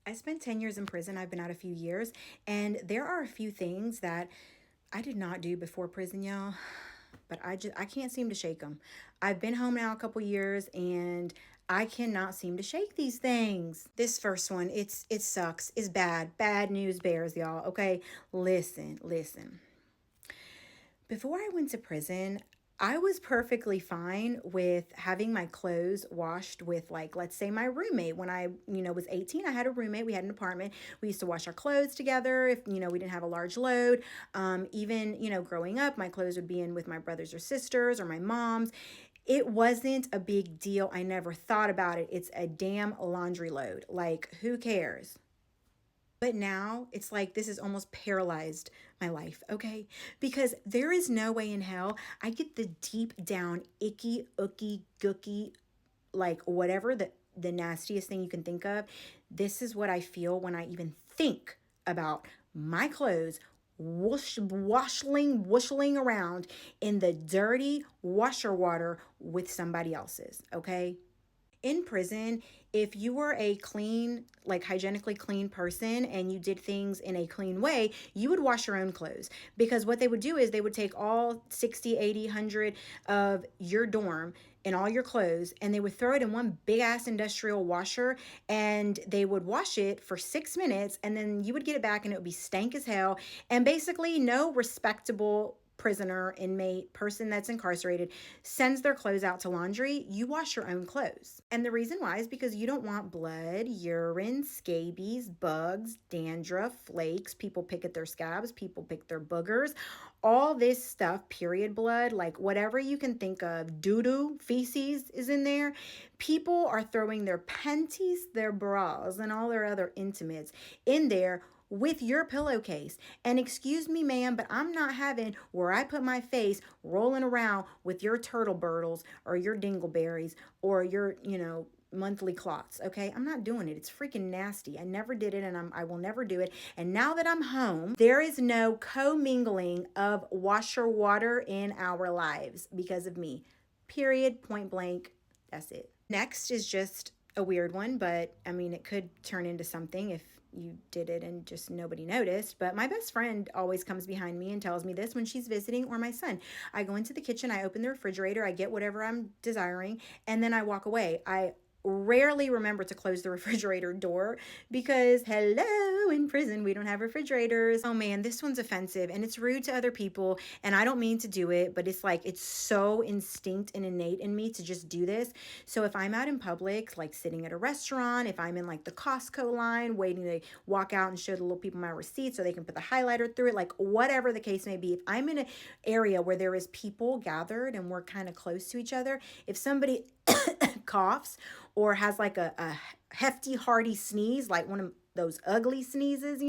I spent 10 years in prison. I've been out a few years, and there are a few things that I did not do before prison, y'all. But I can't seem to shake them. I've been home now a couple years, and I cannot seem to shake these things. This first one, it sucks. It's bad. Bad news bears, y'all. Okay? Listen. Before I went to prison, I was perfectly fine with having my clothes washed with, like, let's say my roommate. When I was 18, I had a roommate. We had an apartment. We used to wash our clothes together if, we didn't have a large load. Even, growing up, my clothes would be in with my brothers or sisters or my mom's. It wasn't a big deal. I never thought about it. It's a damn laundry load. Like, who cares? But now it's like this has almost paralyzed my life, okay? Because there is no way in hell I get the deep down icky, ooky, gooky, like whatever the nastiest thing you can think of. This is what I feel when I even think about my clothes washling around in the dirty washer water with somebody else's, okay? In prison, if you were a clean, like hygienically clean person and you did things in a clean way, you would wash your own clothes. Because what they would do is they would take all 60, 80, 100 of your dorm and all your clothes, and they would throw it in one big ass industrial washer, and they would wash it for 6 minutes, and then you would get it back and it would be stank as hell. And basically no respectable prisoner, inmate, person that's incarcerated sends their clothes out to laundry. You wash your own clothes. And the reason why is because you don't want blood, urine, scabies, bugs, dandruff, flakes. People pick at their scabs, people pick their boogers, all this stuff, period blood, like whatever you can think of, doo-doo, feces is in there. People are throwing their panties, their bras, and all their other intimates in there with your pillowcase. And excuse me, ma'am, but I'm not having where I put my face rolling around with your turtle burtles or your dingleberries or your, monthly clots. Okay, I'm not doing it. It's freaking nasty. I never did it, and I will never do it. And now that I'm home, there is no commingling of washer water in our lives because of me. Period. Point blank. That's it. Next is just a weird one, but I mean, it could turn into something if you did it and just nobody noticed. But my best friend always comes behind me and tells me this when she's visiting, or my son. I go into the kitchen, I open the refrigerator, I get whatever I'm desiring, and then I walk away. I rarely remember to close the refrigerator door because, hello, in prison we don't have refrigerators. Oh man, this one's offensive and it's rude to other people, and I don't mean to do it, but it's like it's so instinct and innate in me to just do this. So if I'm out in public, like sitting at a restaurant, if I'm in like the Costco line waiting to walk out and show the little people my receipt so they can put the highlighter through it, like whatever the case may be, if I'm in an area where there is people gathered and we're kind of close to each other, if somebody coughs or has like a hefty, hearty sneeze, like one of those ugly sneezes,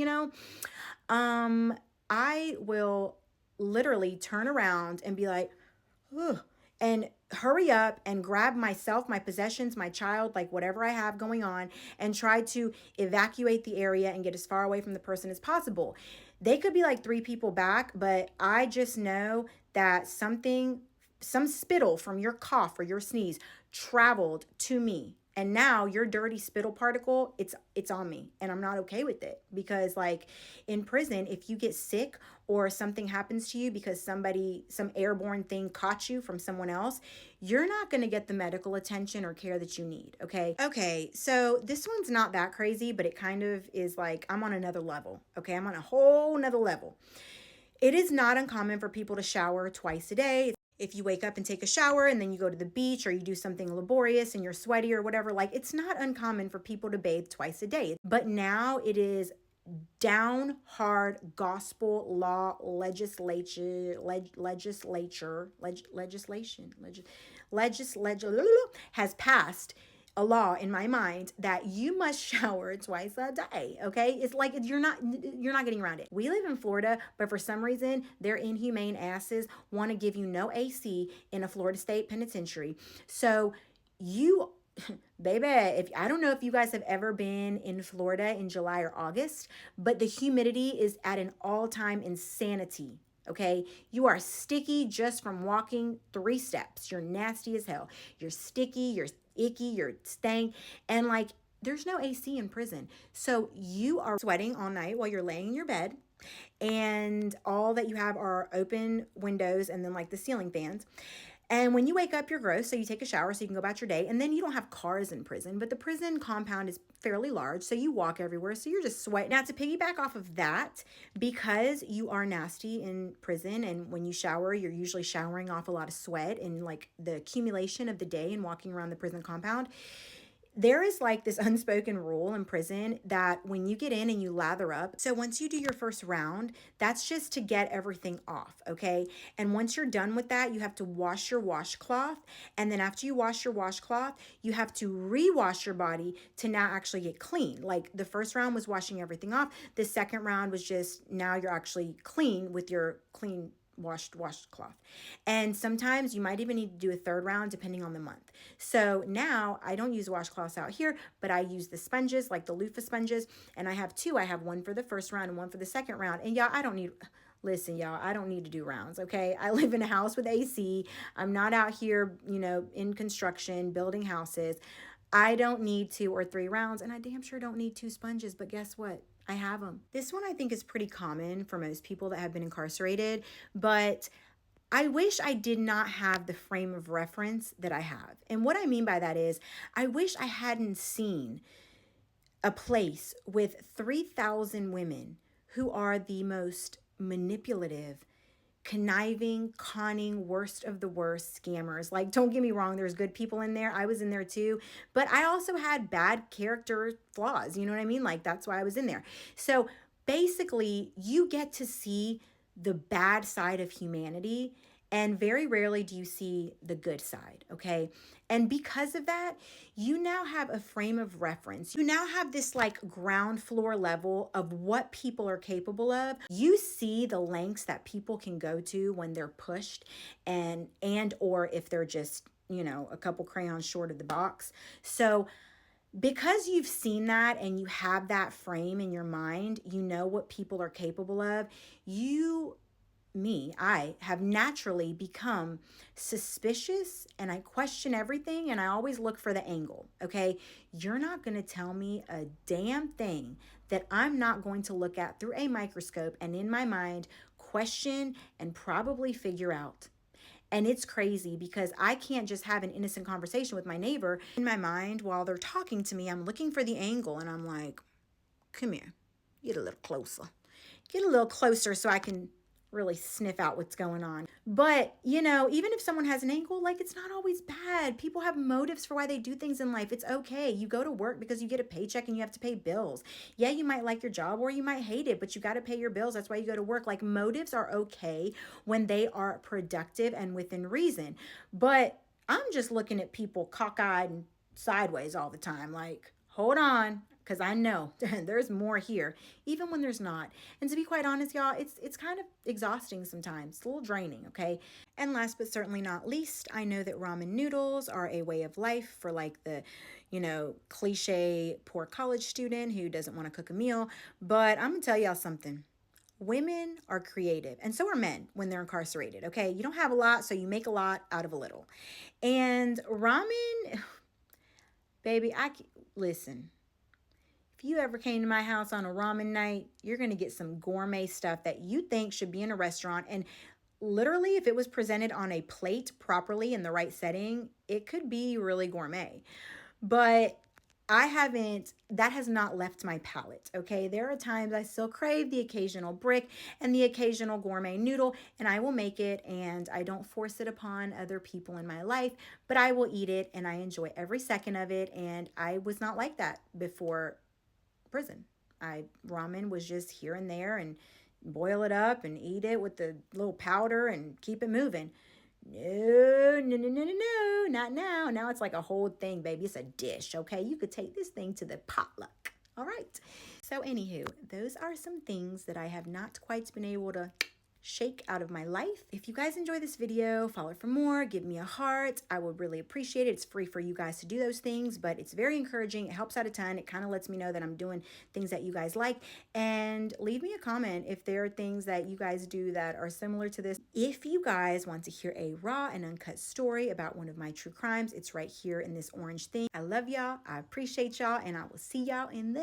I will literally turn around and be like, ugh, and hurry up and grab myself, my possessions, my child, like whatever I have going on, and try to evacuate the area and get as far away from the person as possible. They could be like 3 people back, but I just know that some spittle from your cough or your sneeze traveled to me, and now your dirty spittle particle, it's on me, and I'm not okay with it. Because like in prison, if you get sick or something happens to you because some airborne thing caught you from someone else, you're not going to get the medical attention or care that you need. Okay, so this one's not that crazy, but it kind of is. Like, I'm on another level. Okay, I'm on a whole nother level. It is not uncommon for people to shower twice a day. If you wake up and take a shower and then you go to the beach, or you do something laborious and you're sweaty or whatever, like, it's not uncommon for people to bathe twice a day. But now it is down hard gospel law legislation has passed a law in my mind that you must shower twice a day. Okay, it's like you're not getting around it. We live in Florida, but for some reason their inhumane asses want to give you no AC in a Florida state penitentiary. So you baby, if I don't know if you guys have ever been in Florida in July or August, but the humidity is at an all-time insanity. Okay, you are sticky just from walking 3 steps. You're nasty as hell. You're sticky, you're icky, you're stank, and like there's no AC in prison. So you are sweating all night while you're laying in your bed, and all that you have are open windows and then like the ceiling fans. And when you wake up, you're gross. So you take a shower so you can go about your day. And then you don't have cars in prison, but the prison compound is fairly large. So you walk everywhere. So you're just sweating. Now, to piggyback off of that, because you are nasty in prison, and when you shower, you're usually showering off a lot of sweat and like the accumulation of the day and walking around the prison compound, there is like this unspoken rule in prison that when you get in and you lather up, so once you do your first round, that's just to get everything off, okay? And once you're done with that, you have to wash your washcloth. And then after you wash your washcloth, you have to re-wash your body to now actually get clean. Like the first round was washing everything off. The second round was just now you're actually clean with your clean washed washcloth. And sometimes you might even need to do a third round depending on the month. So now I don't use washcloths out here, but I use the sponges, like the loofah sponges, and I have two. I have one for the first round and one for the second round. And y'all, listen, y'all, I don't need to do rounds, okay? I live in a house with AC. I'm not out here, in construction, building houses. I don't need 2 or 3 rounds, and I damn sure don't need 2 sponges, but guess what? I have them. This one I think is pretty common for most people that have been incarcerated, but I wish I did not have the frame of reference that I have. And what I mean by that is, I wish I hadn't seen a place with 3,000 women who are the most manipulative, conniving, conning, worst of the worst scammers. Like, don't get me wrong, there's good people in there. I was in there too, but I also had bad character flaws. You know what I mean? Like, that's why I was in there. So basically, you get to see the bad side of humanity, and very rarely do you see the good side, okay? And because of that, you now have a frame of reference. You now have this like ground floor level of what people are capable of. You see the lengths that people can go to when they're pushed and or if they're just, a couple crayons short of the box. So because you've seen that and you have that frame in your mind, you know what people are capable of. I have naturally become suspicious, and I question everything, and I always look for the angle, okay? You're not going to tell me a damn thing that I'm not going to look at through a microscope and in my mind question and probably figure out. And it's crazy because I can't just have an innocent conversation with my neighbor. In my mind, while they're talking to me, I'm looking for the angle, and I'm like, come here, get a little closer. Get a little closer so I can really sniff out what's going on. But, even if someone has an angle, like, it's not always bad. People have motives for why they do things in life. It's okay. You go to work because you get a paycheck and you have to pay bills. Yeah, you might like your job or you might hate it, but you got to pay your bills. That's why you go to work. Like, motives are okay when they are productive and within reason. But I'm just looking at people cockeyed and sideways all the time. Like, hold on, because I know there's more here, even when there's not. And to be quite honest, y'all, it's kind of exhausting sometimes. It's a little draining, okay? And last but certainly not least, I know that ramen noodles are a way of life for like the, cliche poor college student who doesn't want to cook a meal. But I'm gonna tell y'all something. Women are creative, and so are men when they're incarcerated, okay? You don't have a lot, so you make a lot out of a little. And ramen, baby, listen. If you ever came to my house on a ramen night, you're going to get some gourmet stuff that you think should be in a restaurant. And literally, if it was presented on a plate properly in the right setting, it could be really gourmet. But that has not left my palate, okay? There are times I still crave the occasional brick and the occasional gourmet noodle, and I will make it, and I don't force it upon other people in my life, but I will eat it, and I enjoy every second of it, and I was not like that before prison. Ramen was just here and there, and boil it up and eat it with the little powder and keep it moving. No, no, no, no, no, no, not now. Now it's like a whole thing, baby. It's a dish, okay? You could take this thing to the potluck. All right. So, anywho, those are some things that I have not quite been able to shake out of my life. If you guys enjoy this video, follow for more, give me a heart. I would really appreciate it. It's free for you guys to do those things, but it's very encouraging. It helps out a ton. It kind of lets me know that I'm doing things that you guys like. And leave me a comment if there are things that you guys do that are similar to this. If you guys want to hear a raw and uncut story about one of my true crimes, it's right here in this orange thing. I love y'all. I appreciate y'all, and I will see y'all in the